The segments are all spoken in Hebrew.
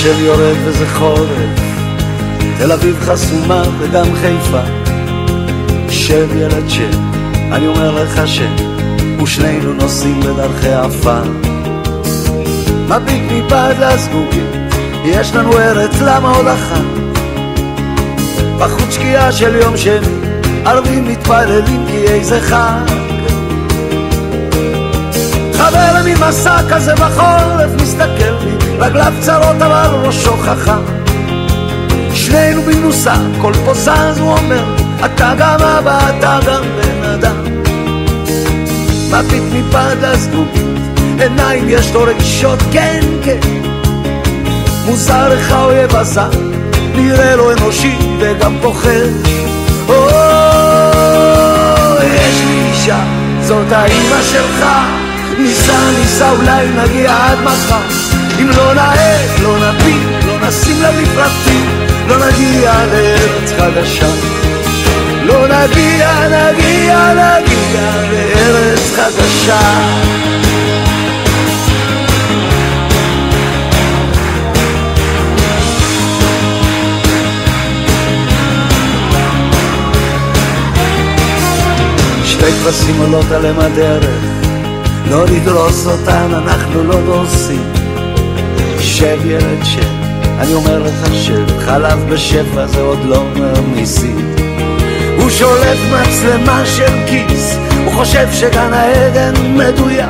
גשם יורד וזה חורף, תל אביב חסומה וגם חיפה. שב ילד שב, אני אומר לך ושנינו נוסעים בדרכי עפר. מביט מבעד לזגוגית, יש לנו ארץ, למה עוד אחת? בחוץ שקיעה של יום שני, ערבים מתפללים כי איזה חג. חבר ממסע כזה בחורף מסתכל לי, רגליו צרות אבל ראשו חכם. שנינו במנוסה, כל פה זז הוא אומר, אתה גם אבא, אתה גם בן אדם. מביט מבעד לזגוגית, עיניים יש לו רגישות, כן כן. מוזר לך אויב עשה, נראה לו אנושי וגם פוחד. יש לי אישה, זאת האמא שלך, ניסה אולי נגיע עד מחר. אם לא נעד, לא נביט, לא נשים לב לפרטים, לא נגיע לארץ חדשה. לא נגיע לארץ חדשה. שתי כבשים עולות עליהם הדרך, לא נדרוס אותן, אנחנו לא דורסים. שב ילד שב, אני אומר לך שב, חלב בשפע זה עוד לא מרמיסים. הוא שולט מצלמה של כיס, הוא חושב שגן העדן מדויק,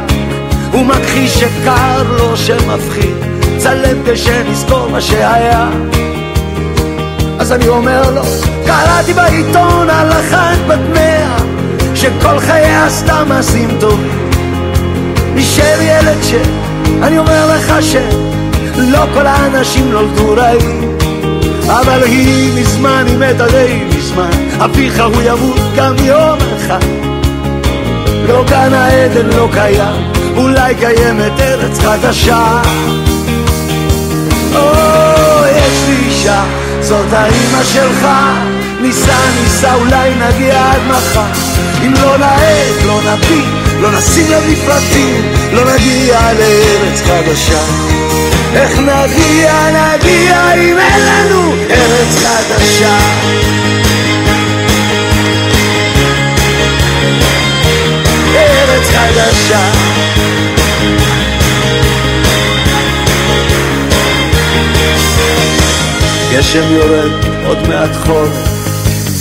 הוא מכחיש שקר לו שמפחיד, צלם כשנזכור מה שהיה. אז אני אומר לו, קראתי בעיתון על אחת בת 100 שכל חייה עשתה מעשים טובים. נשאר ילד אני אומר לך שלא כל האנשים נולדו רעים, אבל היא מזמן, היא מתה די מזמן, אביך הוא ימות גם יום אחד. לא גן העדן לא קיים, אולי קיימת ארץ חדשה. יש לי אישה, זאת האמא שלך, ניסה אולי נגיע עד מחר. אם לא נעד, לא נביט, לא נשים לב לפרטים, לא נגיע לארץ חדשה. איך נגיע אם אין לנו ארץ חדשה? ארץ חדשה. גשם יורד, עוד מעט חורף,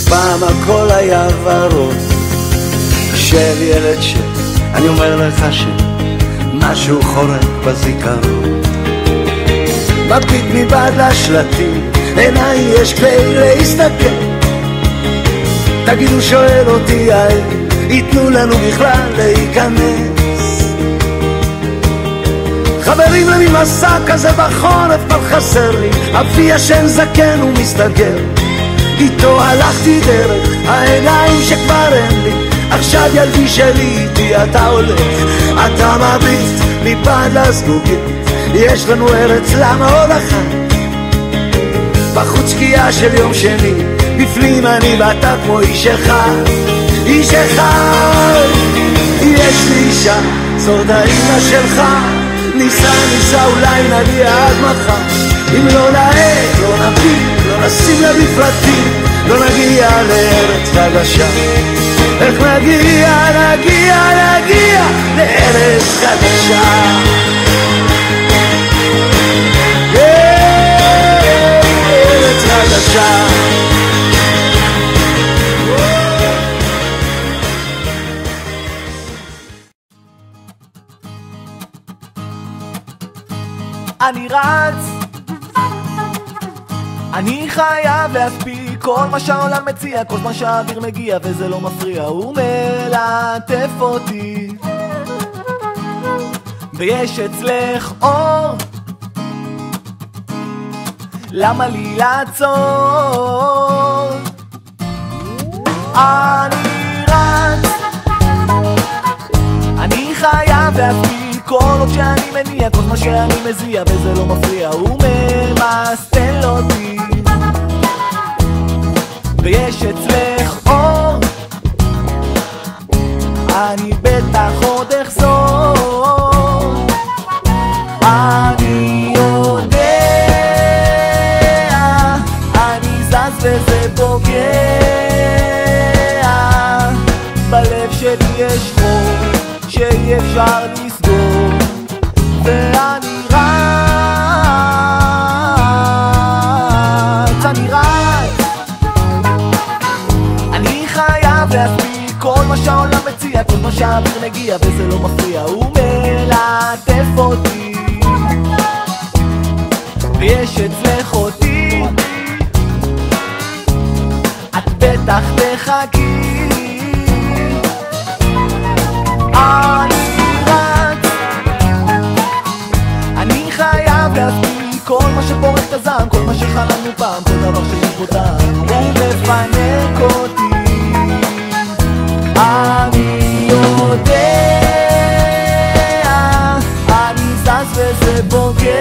פעם הכל היה ורוד. שב ילד אני אומר לך משהו חורק בזיכרון. מביט מבעד לשלטים, עיניים יש כדי להסתכל. תגידו שואל אותי האם ייתנו לנו בכלל להיכנס. חברים לי מסע כזה בחורף אבל חסר לי, אבי ישן זקן ומסתגר, איתו הלכתי דרך העיניים שכבר אין לי. עכשיו ילדי שלי איתי אתה הולך, אתה מביט מבעד לזגוגית, יש לנו ארץ למה עוד אחת. בחוץ שקיעה של יום שני, בפנים אני ואתה כמו איש אחד. איש אחד. יש לי אישה, זאת האמא שלך, ניסה אולי נגיע עד מחר. אם לא נעד, לא נביט, לא נשים לב לפרטים, לא נגיע לארץ חדשה. איך נגיע לארץ חדשה? ארץ חדשה. אני רץ, אני חייב להספיק כל מה שהעולם מציע, כל מה שהאוויר מגיע וזה לא מפריע, הוא מלטף אותי. ויש אצלך אור, למה לי לעצור? אני רץ, אני חייב להספיק כל עוד שאני מניע, כל מה שאני מזיע וזה לא מפריע, הוא ממסטל אותי. ויש אצלך אור, אני בטח עוד אחזור. אני יודע יש חור שאי אפשר לסגור, ואני רץ, אני רץ. אני חייב להספיק כל מה שהעולם מציע, כל מה שהאוויר מגיע וזה לא מפריע, הוא מלטף אותי ויש אצלך אותי, את בטח תחכי. אני רץ, אני חייב להספיק כל מה שפורק את הזעם, כל מה שחלמנו פעם, כל דבר שיש בו טעם, הוא מפנק אותי. אני יודע, אני זז וזה פוגע,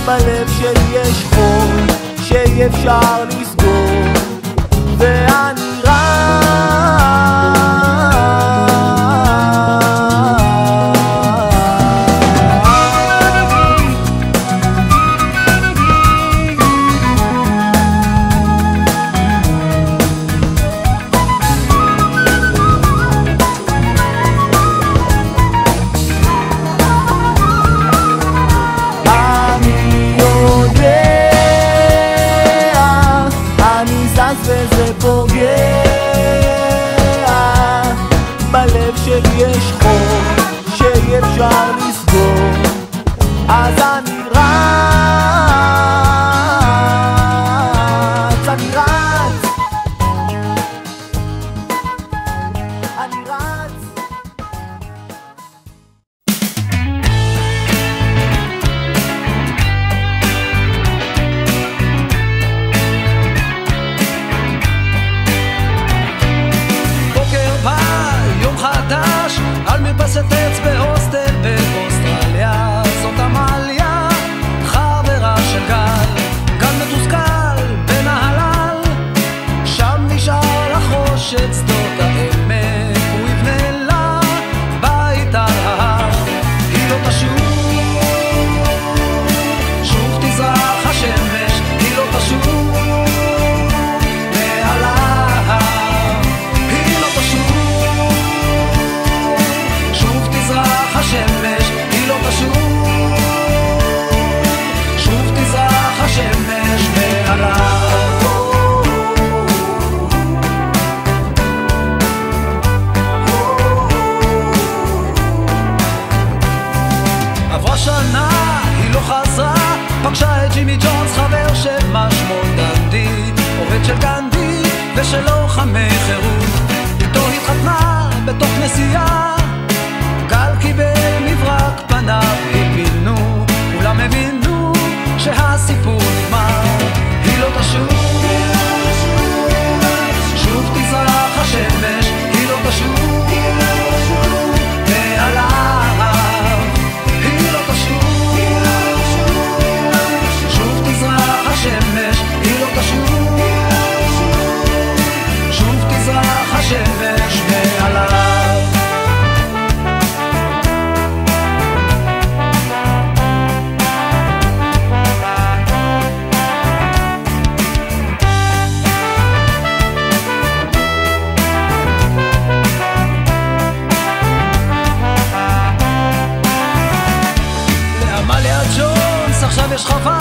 בלב שלי יש חור שאי אפשר לסגור, ואני וזה פוגע, בלב שלי יש חור שאי אפשר לסגור, אז אני רץ, אני רץ, אני רץ. על מרפסת עץ בהוסטל באוסטרליה, זאת עמליה, חברה של גל, גל מתוסכל בנהלל, שם נשאר לחושת שדות העמק, הוא יבנה לה בית על ההר, היא לא תשוב, שוב תזרח השמש, היא לא תשוב מעל ההר, היא לא תשוב, השמש, היא לא תשוב, שוב תזרח השמש מעליו. עברה שנה, היא לא חזרה, פגשה את ג'ימי ג'ונס, חבר של משמו דנדי, עובד של גנדי ושל לוחמי חירות, איתו התחתנה בתוך נסיעה, גל קיבל מברק פניו, הבינו, כולם הבינו שהסיפור נגמר, היא לא תשוב, שוב תזרח השמש, היא לא תשוב מעליו, היא לא תשוב, שוב תזרח השמש, היא לא תשוב, שוב תזרח השמש מעליו. עכשיו יש חווה,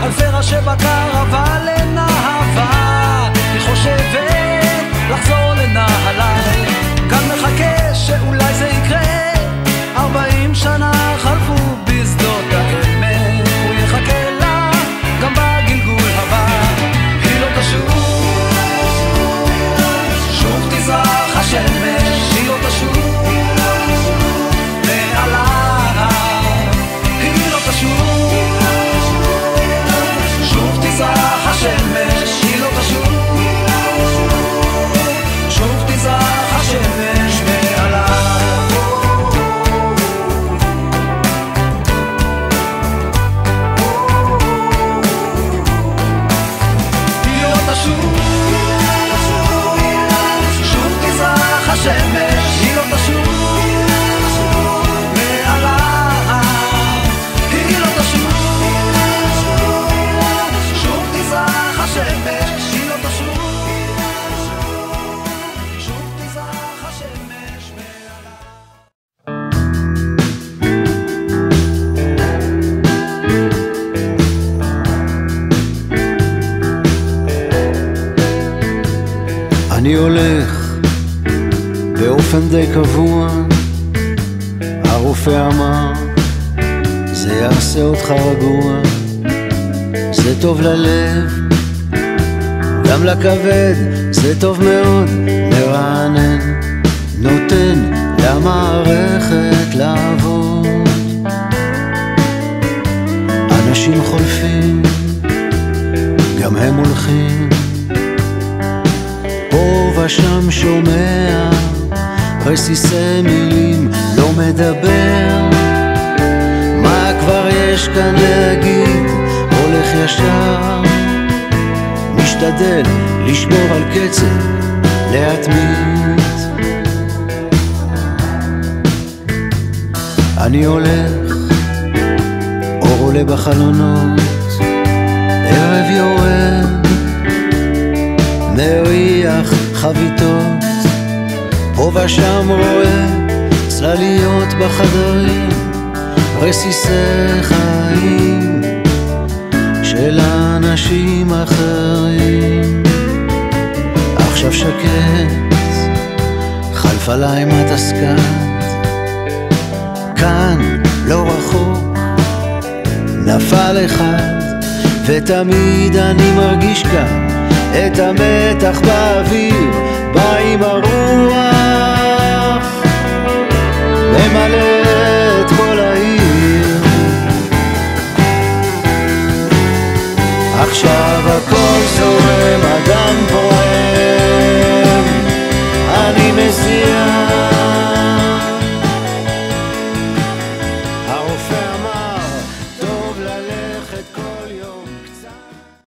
אלפי ראשי בקר, אבל אין אהבה, היא חושבת לחזור לנהלל, גם מחכה שאולי זה יקרה, 40 שנה חלפו בשדות העמק, הוא יחכה לה גם בגלגול הבא, היא לא תשוב, שוב תזרח השמש, היא לא תשוב מעליו, היא לא תשוב, שוב תזרח השמש באופן די קבוע הרופא אמר זה יעשה אותך רגוע, זה טוב ללב גם לכבד, זה טוב מאוד, מרענן, נותן למערכת לעבוד. אנשים חולפים, גם הם הולכים, פה ושם שומע רסיסי מילים, לא מדבר, מה כבר יש כאן להגיד, הולך ישר, משתדל לשמור על קצב, להתמיד. אני הולך, אור עולה בחלונות, ערב יורד, מריח חביתות, פה ושם רואה צלליות בחדרים, רסיסי חיים של אנשים אחרים. עכשיו שקט, חלף עליי מתסקת, כאן לא רחוק נפל אחד, ותמיד אני מרגיש כאן את המתח באוויר, בא עם הרוח